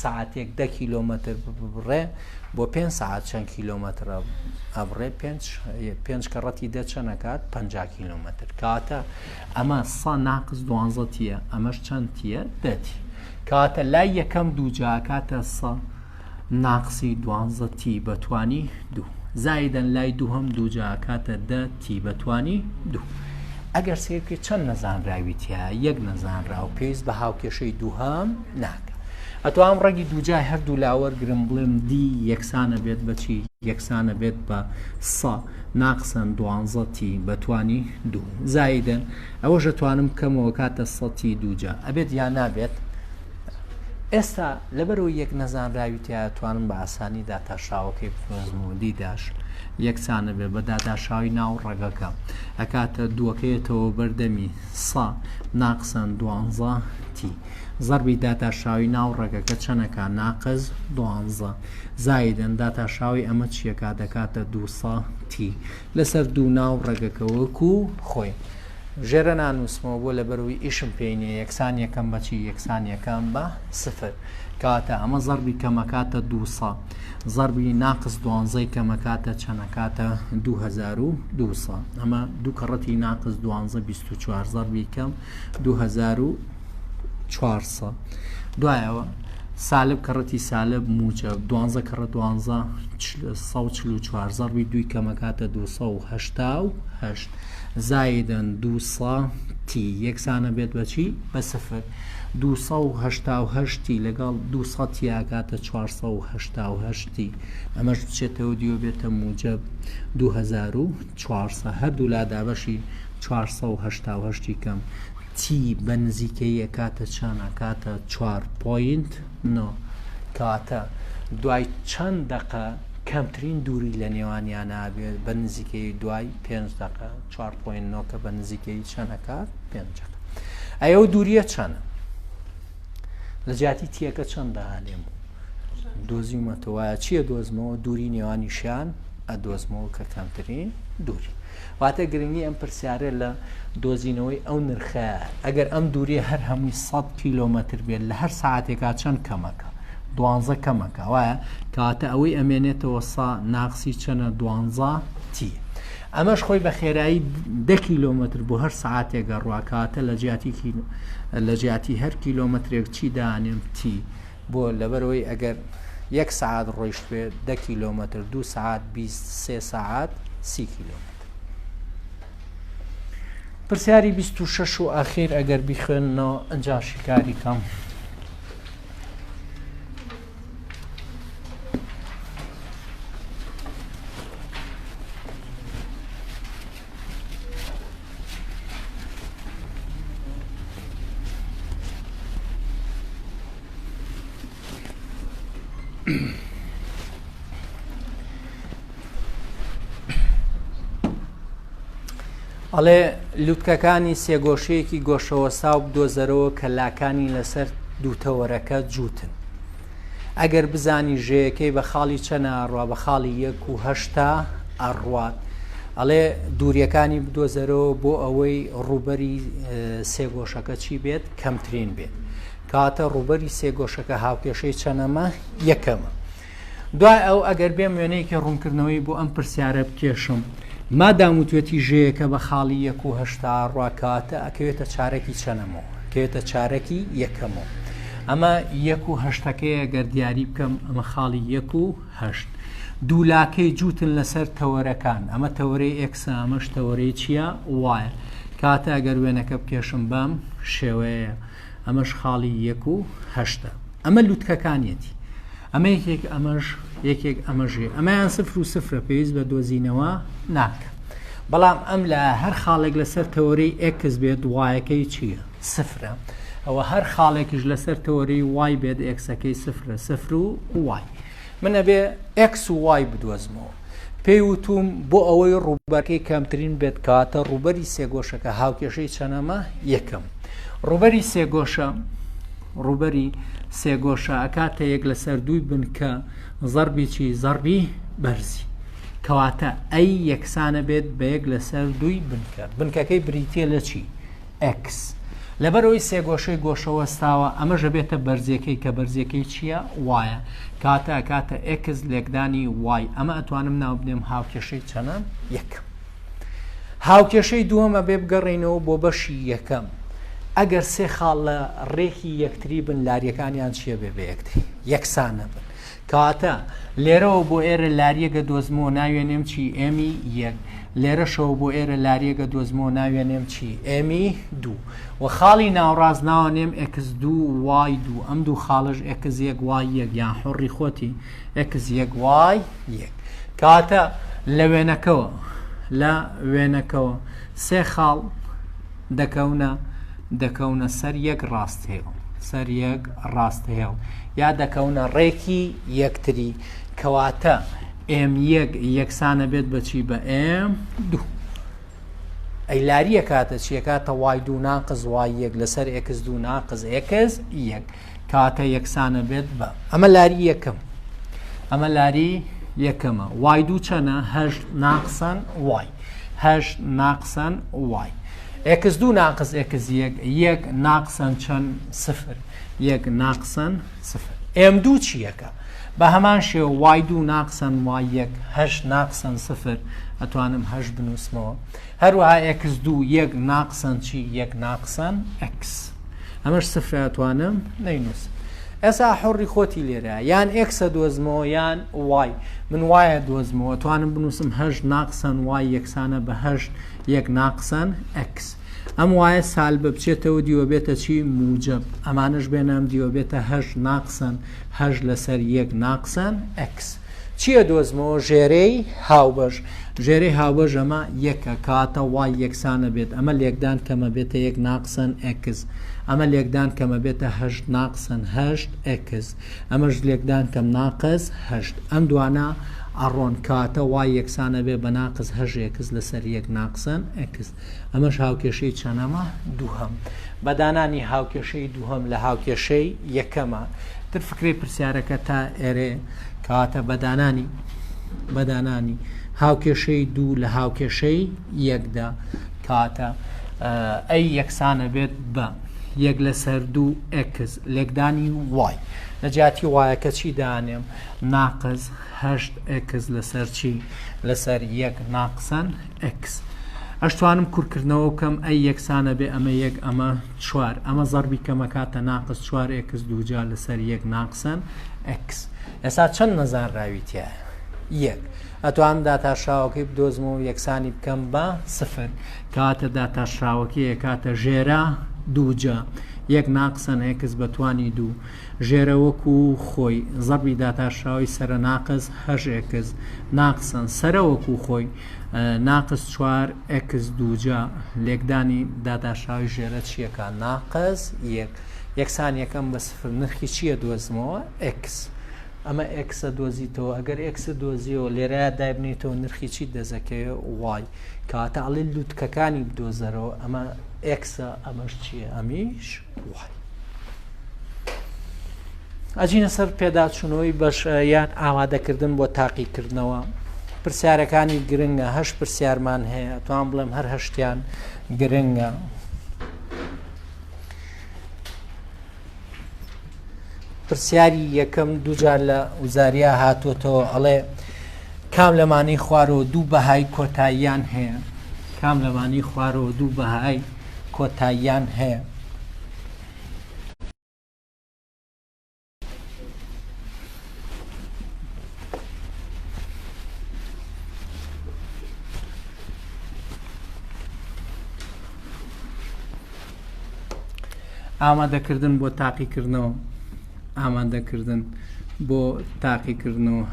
ساعتێک 10 کیلۆمەتر بڕێ بۆ 5 ساعت چەند کیلۆمەترە ئەبڕێ 5 کەڕەتی دە چەنەکات 50 کیلۆمەتر کاتە ئەمە 100 ناقص 12 تیە ئەمەش چەند تیە 10 تی کاتە لای یەکەم دووجا کاتە 100 ناقسی 12 تی بەتوانی 2 زایدەن لای دووهەم دووجا کاتە 10 تی بەتوانی 2. ئەگەر سێرکە چەند نەزانراویتە یەک نەزانرا و پێویست بە هاوکێشەی دووهەم ناکە ئەتوانم ڕێگی دووجای هەردوو لاوەرگرم بڵێم دی یەکسانە بێت بەچی یەکسانە بێت بە 100 ناقسن 12 تی بەتوانی 2 زایدەن ئەوەش دەتوانم بکەمەوە کاتە 100 تی دووجا ئەبێت یان نابێت ئێستا لەبەرەوە یەک نەزانراوی تیاتوانم بە ئاسانی داتاشاوەکەی بفرۆزم و دیداش یەکسانە بێ بە داداشاوی ناو ڕێگەکە ئەکاتە دووەکەیەتەوە بەردەمی سا ناقسەن 12 تی زەربی داتاشاوی ناو ڕێگەکە چەنەکە ناقز 12 زایدن داتاشاوی ئەمە چیەکە دەکاتە 200 تی لەسەر دوو ناو ڕێگەکەوەکو خۆی ژێرە نانووسمەوە بۆ لەبەرەوەی ئیشم پێینێ یەکسان یەکەم بەچی یەکسان یەکەم بە سفر کاتە ئەمە زەربی کەمەکاتە 200 زەربی ناقص 12 کەمەکاتە چەنەکاتە 2200 ئەمە دوو کەڕەتی ناقص 12 24 زەربی کەم 2400 دوایەوە سالب کەڕەتی سالب موجب 12 کەڕە 12 144 زەربی دوی کەمەکاتە 288 زایدن 200 تی یەکسانە بێت بەچی بە سفر 288 تی لەگەڵ 200 تیاکاتە 488 تی ئەمەش بچێتەوە دیۆ بێتە موجب 2400 هەردوو لادابەشی 488 کەم تی بە نزیکەیە کاتە چەنە کاتە 4.9 کاتە دوای چەند دقە کەمترین دووری لە نێوانیان نابێت بە نزیکەی دوای 5 دقە 4.9 کە بە نزیکەی چەنەکات 5 ئەو دووریە چەنە لە جیاتی تیەکە چەندە هەڵێم دۆزیمەتەوەە چییە دۆزمەوە دووری نێوانیشیان ئەدۆزمەوە کە کەمترین دووری واتە گرنگی ئەم پرسیارە لە دۆزینەوەی ئەو نرخە ئەگەر ئەم دووری هەر هەمووی 100 کیلۆمەتر بێت لە هەر ساعتێکا چەند کەمەکە 12 کەمەکە وایە کاتە ئەوەی ئەمێنێتەوە سا ناقسی چەنە 12 تی ئەمەش خۆی بە خێرایی 10 کیلۆمەتر بۆ هەر ساعتێکە ڕواکاتە لە جیاتی هەر کیلۆمەترێک چی دانێم تی بۆ لەبەرەوەی ئەگەر 1 ساعت ڕۆیشت بێت 10 کیلۆمەتر 2 ساعت 23 ساعت 30 کیلۆمەتر پرسیاری 26 و ئاخیر ئەگەر بیخوێنەوە ئەنجا شیکاری کەم ئەڵێ لووتکەکانی سێگۆشەیەکی گۆشەوەستا و بدۆزەرەوە کە لاکانی لەسەر دووتەوەرەکە جووتن ئەگەر بزانی ژەیەکەی بە خاڵی چەنە ئەڕوا بە خاڵی 1.8 ئەڕوات ئەڵێ دووریەکانی بدۆزەرەوە بۆ ئەوەی ڕووبەری سێگۆشەکە چی بێت کەمترین بێت کاتە ڕووبەری سێگۆشەکە هاوکێشەی چەنەمە یەکەمە دوای ئەو ئەگەر بێ وێنەیەکی ڕوونکردنەوەی بۆ ئەم پرسیارە بکێشم مادام وتوێتی ژەیەکە بە خاڵی 1.8 ڕواکاتە ئەکەوێتە چارەکی چەنەمەوە کەوێتە چارەکی یەکەمەوە ئەمە 1.8ەکەی ئەگەر دیاری بکەم ئەمە خاڵی 1.8 دوولاکەی جووتن لەسەر تەوەرەکان ئەمە تەوەرەی ئێکسە ئەمەش تەوەرەی چییە وایە کاتە ئەگەر وێنەکە بکێشم بەم شێوەیە ئەمەش خاڵی 1.8 ئەمە لووتکەکانیەتی ئەمە یەکێک ئەمەش یەکێک ئەمەژێ ئەمەیان سفر و سفرە پێویست بە دۆزینەوە ناکە بەڵام ئەم لە هەر خاڵێک لەسەر تەوەرەی ئێکس بێت وایەکەی چییە سفرە ئەوە هەر خاڵێکیش لەسەر تەوەرەی وای بێت ئێکسەکەی سفرە سفر و وای منە بێ ئێکس و وای بدۆزمەوە پێی وتوم بۆ ئەوەی ڕووبەرەکەی کەمترین بێت کاتە ڕووبەری سێگۆشەکە هاوکێشەی چەنەمە یەکەم ڕووبەری سێگۆشە ئەکاتە یەک لەسەر دووی بنکە زەربی چی زەربی بەرزی کەواتە ئەی یەکسانە بێت بە یەک لەسەر دووی بنکە بنکەکەی بریتە لە چی ئەکس لەبەرەوەی سێگۆشەی گۆشەوەستاوە ئەمەژە بێتە بەرزیەکەی کە بەرزیەکەی چییە وایە کاتە ئەکس لێکدانی وای ئەمە ئەتوانم ناو بنێم هاوکێشەی چەنەم یەکەم هاوکێشەی دووەمە بێ بگەڕێنەوە بۆ بەشی یەکەم ئەگەر سێ خاڵ لە ڕێکی یەکتری بن لاریەکانیان چیە بێ بە یەکتری یەکسانە بن کاتە لێرەوە بۆ ئێرە لاریەکە دۆزمەوە ناوێنێم چی ئێمی یەک لێرەشەوە بۆ ئێرە لاریەکە دۆزمەوە ناوێنێم چی ئێمی دوو و خاڵی ناوڕاز ناوەنێم ئەکس دوو وای دوو ئەم دوو خاڵش ئەکس یەک وای یەک یان حڕی خۆتی ئەکس یەک وای یەک کاتە لە وێنەکەەوە سێ خاڵ دەکەونە سەر یەک ڕاستەیەوە سەر یەک ڕاستەهێڵ یا دەکەونە ڕێکی یەکتری کەواتە M1 یەکسانە بێت بەچی بە M2 ئەی لاریە کاتە چیە کاتە Y2 ناقز Y1 لەسەر X2 ناقز X1 کاتە یەکسانە بێت بە ئەمە لاری یەکەم ئەمە لاری یەکەمە Y2 چەنە 8 ناقسەن Y 8 ناقسەن Y X2 ناقز X1 1 ناقسەن چەند سفر 1 ناقسەن سفر M2 چیەکە بە هەمان شێوە Y2 ناقسەن Y1 8 ناقسەن سفر ئەتوانم 8 بنووسمەوە هەروەها X2 1 ناقسەن چی 1 ناقسەن X ئەمەش سفر ئەتوانم نەینووسم ئێستا حۆڕی خۆتی لێرە یان X دۆزمەوە یان Y من وایە دۆزمەوە توانم بنووسم 8 ناقسەن Y یەکسانە بە 8 1 ناقسەن X ئەم وایە سالبە بچێتەوە دیوە بێتە چی موجب ئەمانش بێنم دیوە بێتە 8 ناقسەن 8 لەسەر 1 ناقسەن X چییە دۆزمەوە ژێرەی هاوبەش ژێرەی هاوبەش ئەمە یەکە کاتە Y یەکسانە بێت ئەمە لێکدان کەمە بێتە 1 ناقسەن X ئەمە لێکدان کەمە بێتە 8 ناقسەن 8 X ئەمەش لێکدان کەم ناقز 8 ئەم دوانە ئەڕۆن کاتە Y یەکسانە بێ بە ناقز 8 X لەسەر 1 ناقسەن X ئەمەش هاوکێشەی چەنەمە دووهەم بەدانانی هاوکێشەی دووهەم لە هاوکێشەی یەکەمە تر فکرەی پرسیارەکە تا ئێرێ کاتە بەدانانی هاوکێشەی دوو لە هاوکێشەی یەکدا کاتە ئەی یەکسانە بێت بە 1 لەسەر 2 X لێکدانی Y نەجاتی وایەکە چی دانێم ناقز 8 X لەسەر چی لەسەر 1 ناقسەن X ئەشتوانم کوورکردنەوە بکەم ئەی یەکسانە بێ ئەمە 1 ئەمە 4 ئەمە زەربی کەمە کاتە ناقز 4 X دووجا لەسەر 1 ناقسەن X ئێستا چەند نەزانراویتیە 1 ئەتوانم داتاشاوەکەی بدۆزمەوە یەکسانی بکەم بە سفر کاتە داتاشاوەکەی کاتە ژێرە دووجا 1 ناقسەن X بەتوانی 2 ژێرە وەکو خۆی زەربی داتاشاوی سەرە ناقز 8 X ناقسەن سەرە وەکو خۆی ناقز 4 X دووجا لێکدانی داتاشاوی ژێرە چیەکە ناقز 1 یەکسان یەکەم بە سفر نرخی چییە دۆزمەوە X ئەمە X دۆزیتەوە ئەگەر X دۆزیەوە لێرەیە دایبنیتەوە نرخی چی دەزەکەوێ Y کاتە ئەڵێ لووتکەکانی بدۆزەرەوە ئەمە X ئەمەش چییە ئەمیش Y ئەجینە سەر پێداچوونەوەی بەش یان ئامادەکردن بۆ تاقیکردنەوە پرسیارەکانی گرنگە 8 پرسیارمان هەیە توان بڵێم هەر هەشتیان گرنگە پرسیاری یەکەم دووجار لە وزاریە هاتوۆتەوە ئەڵێ کام لەمانەی خوارەوە دوو بەهای کۆتاییان هەیە کام لەمانەی خوارەوە دوو بەهای کۆتاییان هەیە ئامادەکردن بۆ تاقیکردنەوە ئامادەکردن بۆ تاقیکردنەوە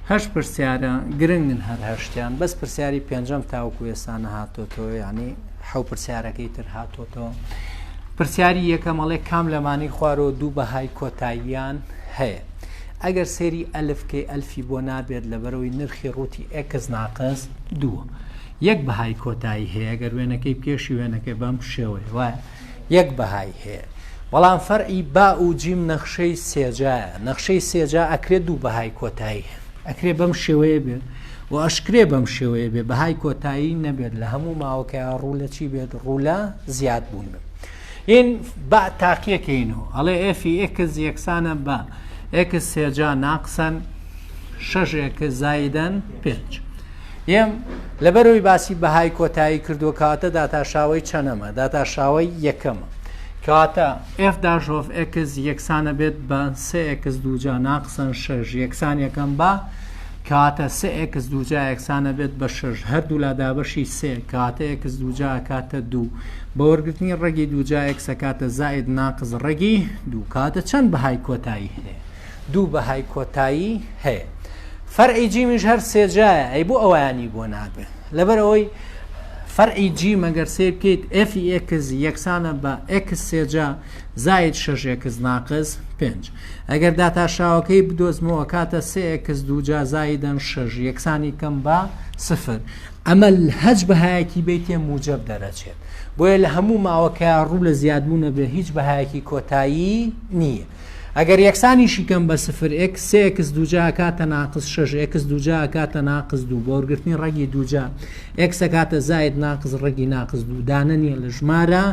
8 پرسیارە گرنگن هەر هەشتیان بەس پرسیاری پێنجەم تاوەکو ئێستانە هاتۆتەوە یعنی حەو پرسیارەکەی تر هاتۆتەوە پرسیاری یەکەمەڵێ کام لەمانەی خوارەوە دوو بەهای کۆتاییان هەیە ئەگەر سێری ئەلفکەی ئەلفی بۆ نابێت لەبەرەوەی نرخی ڕووتی X ناقص 2 یەک بەهای کۆتایی هەیە ئەگەر وێنەکەی پێشی وێنەکەی بەم شێوەیە وایە یەک بەهای هەیە بەڵام فەرعی با و جیم نەخشەی سێجایە نەخشەی سێجا ئەکرێت دوو بەهای کۆتایی ئەکرێ بەم شێوەیە بێت و ئەشکرێ بەم شێوەیە بێ بەهای کۆتایی نەبێت لە هەموو ماوەکە ڕوو لە چی بێت ڕوو لە زیاد بوون بێت این با تاقیەکەینەوە ئەڵێ ئێفی X یەکسانە بە X سێجا ناقسەن 6 X زایدەن 5 یم لەبەرەوەی باسی بەهای کۆتایی کردو کاتە داتاشاوی چەنەمە داتاشاوی یەکەمە کاتە F داژۆف X یەکسانە بێت بە 3X دووجا ناقسەن 6 یەکسان یەکەم بە کاتە 3X دووجا یەکسانە بێت بە 6 هەردوو لادابەشی 3 کاتە X دووجا کاتە 2 بە وەرگرتنی ڕێگی دووجا X کاتە زائد ناقز ڕێگی 2 کاتە چەند بەهای کۆتایی هەیە دوو بەهای کۆتایی هەیە فەرعی جیمیش هەر سێجایە ئەی بۆ ئەویانی بۆ نابێت لەبەر ئەوەی فەرعی جی مەگەر سێ بکەیت ئەفی ئێکس یەکسانە بە ئێکس سێجا زاید 6 ئێکس ناقز 5 ئەگەر داتاشاوەکەی بدۆزمەوە کاتە 3 ئێکس دووجا زایدەن 6 یەکسانی کەم بە 0 ئەمە هەج بەهایەکی بێتێ موجب دەرەچێت بۆیە لە هەموو ماوەکە ڕوو لە زیادبوونە بێ هیچ بەهایەکی کۆتایی نییە ئەگەر یەکسانیشی کەم بە 0 ئێکس 3 ئێکس دووجا کاتە ناقز 6 ئێکس دووجا کاتە ناقز 2 بۆ وەرگرتنی ڕەگی دووجا ئێکسە کاتە زاید ناقز ڕەگی ناقز 2 دانە نیە لە ژمارە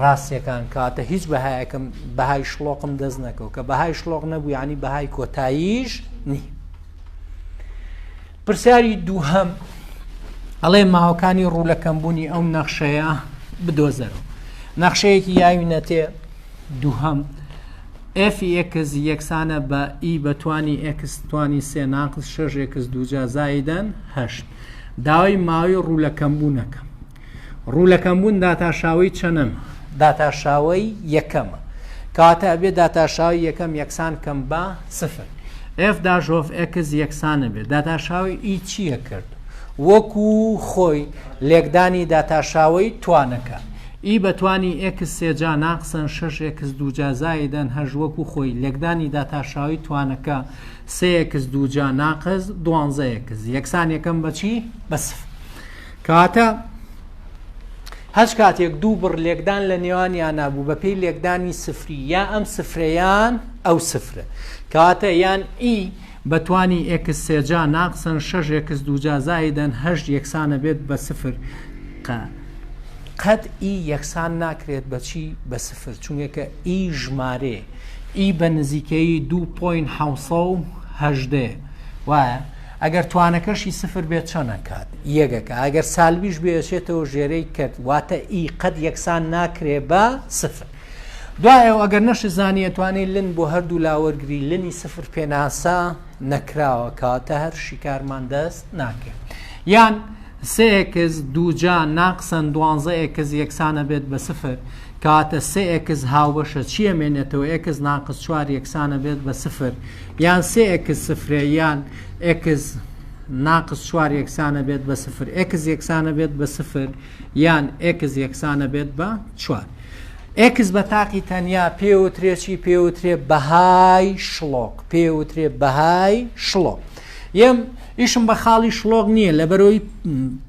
ڕاستیەکان کاتە هیچ بەهایەکەم بەهای شڵۆقم دەست نەکەوت کە بەهای شڵۆق نەبوو یعنی بەهای کۆتاییش نی پرسیاری دووهەم ئەڵێ ماوەکانی ڕوو لە کەمبوونی ئەو نەخشەیە بدۆزەرەوە نەخشەیەکی یاوینەتێ دووهەم ئەفی ئێکس یەکسانە بە ئی بەتوانی ئێکس توانی 3 ناقز 6 ئێکس دووجا زایدەن 8 داوای ماوەی ڕوو لە کەمبوونەکەم ڕوو لە کەمبوون داتاشاوی چەنەم داتاشاوی یەکەمە کاتە ئەبێ داتاشاوی یەکەم یەکسان کەم بە 0 ئف داژۆف ئێکس یەکسانە بێت داتاشاوی ئی چییە کرد وەکو خۆی لێکدانی داتاشاوی توانەکە ئی بەتوانی ئێکس سێجا ناقسن 6 ئێکس دووجا زایدەن هەژ وەکو خۆی لێکدانی داتاشاوی توانەکە 3 ئێکس دووجا ناقز 12 ئێکس یەکسان یەکەم بەچی بە 0 کاتە هەچ کاتێک دوو بڕ لێکدان لە نێوانیان نابوو بە پێی لێکدانی سفری یا ئەم سفرەیان ئەو سفرە کاتە یان ئی بەتوانی ئێکس سێجا ناقسن 6 ئێکس دووجا زایدەن 8 یەکسانە بێت بە 0 قەت ئی یەکسان ناکرێت بەچی بە 0 چونکە ئی ژمارێ ئی بە نزیکەی 2.7 وایە ئەگەر توانەکەشی 0 بێت چەنەکات یەکەکە ئەگەر سالبیش بێچێتەوە ژێرەی کرد واتە ئی قەت یەکسان ناکرێ بە 0 دوایەوە ئەگەر نەش زانیە توانێت لن بۆ هەردوو لاوەرگری لنی 0 پێناسا نەکراوە کاتە هەر شیکارمان دەست ناکرێت یان 3 ئێکس دووجا ناقسن 12 ئێکس یەکسانە بێت بە 0 کاتە 3 ئێکس هاوبەشە چیە مێنێتەوە ئێکس ناقس 4 یەکسانە بێت بە 0 یان 3 ئێکس سفرێ یان ئێکس ناقس 4 یەکسانە بێت بە 0 ئێکس یەکسانە بێت بە 0 یان ئێکس یەکسانە بێت بە 4 ئێکس بە تاقی تەنیا پێوترێکی پێوترێ بەهای شڵۆق پێوترێ بەهای شڵۆق یەم ئیشم بە خاڵی شڵۆق نییە لەبەرەوەی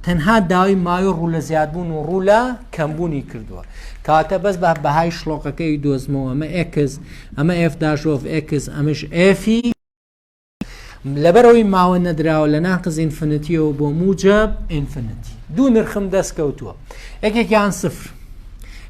تەنها داوای ماوەی ڕوو لە زیادبوون و ڕوو لە کەمبوونی کردووە کاتە بەس بە بەهای شڵۆقەکەی دۆزمەوە ئەمە ئێکس ئەمە ئێف داژۆف ئێکس ئەمەش ئێفی لەبەرەوەی ماوە نەدراوە لە ناقز ئینفینیتیەوە بۆ موجب ئینفینیتی دوو نرخم دەست کەوتووە یەکێکیان 0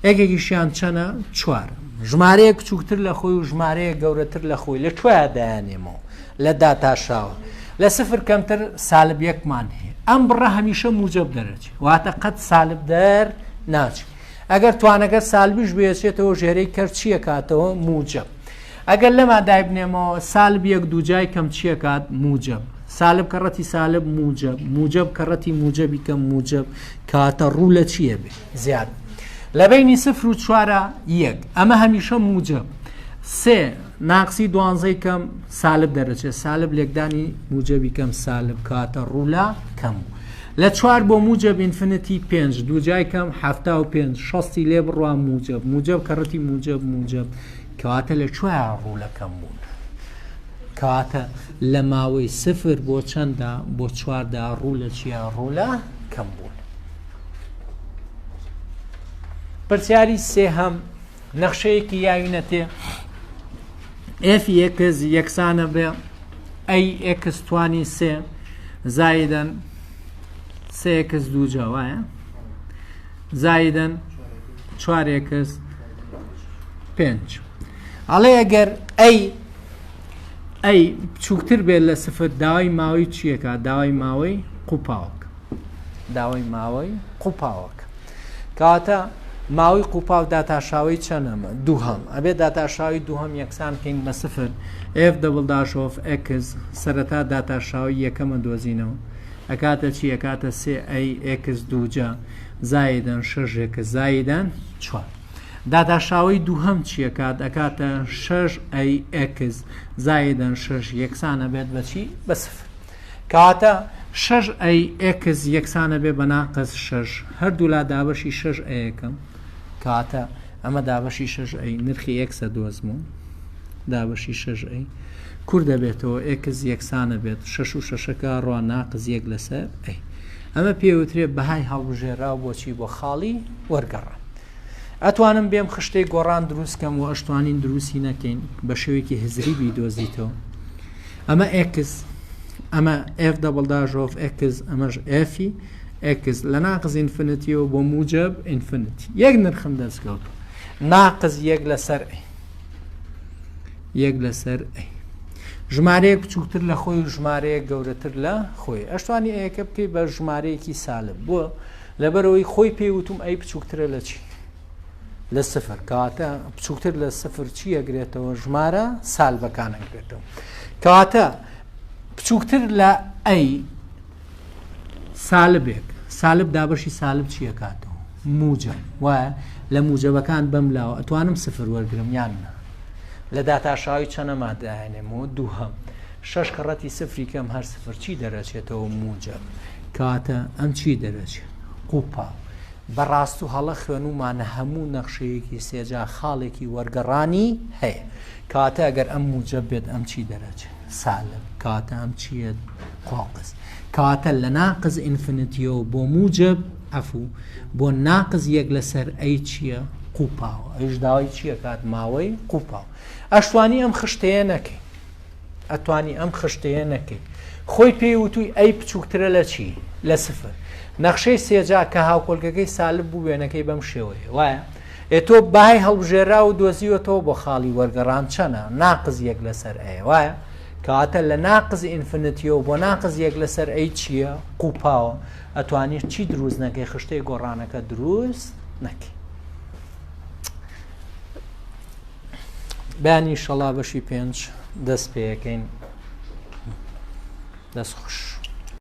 یەکێکیشیان چەنە 4 ژمارەیە کچووکتر لە خۆی و ژمارەیە گەورەتر لە خۆی لە کوێ دایانێمەوە لە داتاشاوە لە 0 کەمتر سالب یەکمان هەیە ئەم بڕە هەمیشە موجب دەرەچێت واتە قەت سالب دەر ناچێت ئەگەر توانەکە سالبیش بێچێتەوە ژێرەی کەرد چیە کاتەوە موجب ئەگەر لەما دای بنێمەوە سالب یەک دووجای کەم چیە کات موجب سالب کەڕەتی سالب موجب موجب کەڕەتی موجبی کەم موجب کاتە ڕوو لە چیە بێ زیاد لە بینی 0 و 4 یەک ئەمە هەمیشە موجب 3 ناقسی 12 کەم سالب دەرەچێت سالب لێکدانی موجبی کەم سالب کاتە ڕوولا کەم لە 4 بۆ موجب ئینفینیتی 5 دووجای کەم 75 شەستی لێ بڕوا موجب موجب کەڕەتی موجب موجب کاتە لە کوێ ڕوو لە کەم بوون کاتە لە ماوەی 0 بۆ چەنددا بۆ 4دا ڕوو لە چیە ڕوو لە کەم بوون پرسیاری سێهەم نەخشەیەکی یاوینەتێ ئێفی ئێکس یەکسانە بێ ئەی ئێکس توانی 3 زایدەن 3 ئێکس دووجا وایە زایدەن 4 ئێکس 5 ئەڵێ ئەگەر ئەی بچووکتر بێت لە 0 داوای ماوەی چیەکە داوای ماوەی قوپاوەک داوای ماوەی قوپاوەک کاتە ماوەی قوپاو داتاشاوی چەندەمە دووهەم ئەبێ داتاشاوی دووهەم یەکسان کەین بە 0 ئف دەبڵ داشۆف ئێکس سەرەتا داتاشاوی یەکەمە دۆزینەوە ئەکاتە چی ئەکاتە 3 ئەی ئێکس دووجا زایدەن 6 ئێکس زایدەن 4 داتاشاوی دووهەم چیەکات ئەکاتە 6 ئەی ئێکس زایدەن 6 یەکسانە بێت بەچی بە 0 کاتە 6 ئەی ئێکس یەکسانە بێ بە ناقز 6 هەردوو لا دابەشی 6 ئەیەکەم کاتە ئەمە دابەشی 6 ئەی نرخی ئێکسە دۆزمون دابەشی 6 ئەی کوور دەبێتەوە ئێکس یەکسانە بێت 6 و 6ەکە ڕوا ناقز یەک لەسەر ئەی ئەمە پێوترێ بەهای هەڵبژێرا بۆچی بۆ خاڵی وەرگەڕە ئەتوانم بێم خشتەی گۆڕان دروستکەم و ئەشتوانین دروستی نەکەین بە شێوەیەکی هزری بیدۆزیتەوە ئەمە ئێکس ئەمە f دەبڵ داژۆف ئێکس ئەمەش ئفی ئێکس لە ناقز ئینفینیتیەوە بۆ موجب ئینفینیتی یەک نرخم دەستکەوت ناقز یەک لەسەر ئەی یەک لەسەر ئەی ژمارەیەک بچووکتر لە خۆی و ژمارەیەک گەورەتر لە خۆی ئەشتوانی ئەیەکە بکەی بە ژمارەیەکی سالب بووە لەبەرەوەی خۆی پێیوتم ئەی بچووکترە لە چی لە سفر کاتە بچووکتر لە سفر چی ئەگرێتەوە ژمارە سالبەکان ئەگرێتەوە کاتە بچووکتر لە ئەی سالبێک سالب دابەشی سالب چیە کاتەوە موجە وایە لە موجەبەکان بەملاوە ئەتوانم سفر وەرگرم یاننا لە داتاشاوی چەنەما داهێنێمەوە دووهەم 6 کەڕەتی سفری کەم هەر سفر چی دەرەچێتەوە موجە کاتە ئەم چی دەرەچێت قوپا بەڕاست و هەڵە خوێنومانە هەموو نەخشەیەکی سێجا خاڵێکی وەرگەڕانی هەیە کاتە ئەگەر ئەم موجە بێت ئەم چی دەرەچێت سالب کاتە ئەم چیە قاقز کاتە لە ناقز ئینفینیتیەوە بۆ موجب ئەفوو بۆ ناقز یەک لەسەر ئەی چییە قوپاوە ئەیش داوای چییە کات ماوەی قوپاوە ئەشتوانی ئەم خشتەیە نەکەی ئەتوانی ئەم خشتەیە نەکەی خۆی پێی وتووی ئەی بچووکترە لە چی لە سفر نەخشەی سێجا کە هاوکۆلگەکەی سالب بوو وێنەکەی بەم شێوەیە وایە ئێتۆ بای هەڵبژێرا و دۆزیوەتەوە بۆ خاڵی وەرگەڕان چەنە ناقز یەک لەسەر ئەیە وایە کاتە لە ناقز ئینفینیتیەوە بۆ ناقز یەک لەسەر ئەی چییە قوپاوە ئەتوانێت چی دروست نەکەی خشتەی گۆڕانەکە دروست نەکەی بانی شەڵا بەشی 5 دەست پێەکەین دەست خوش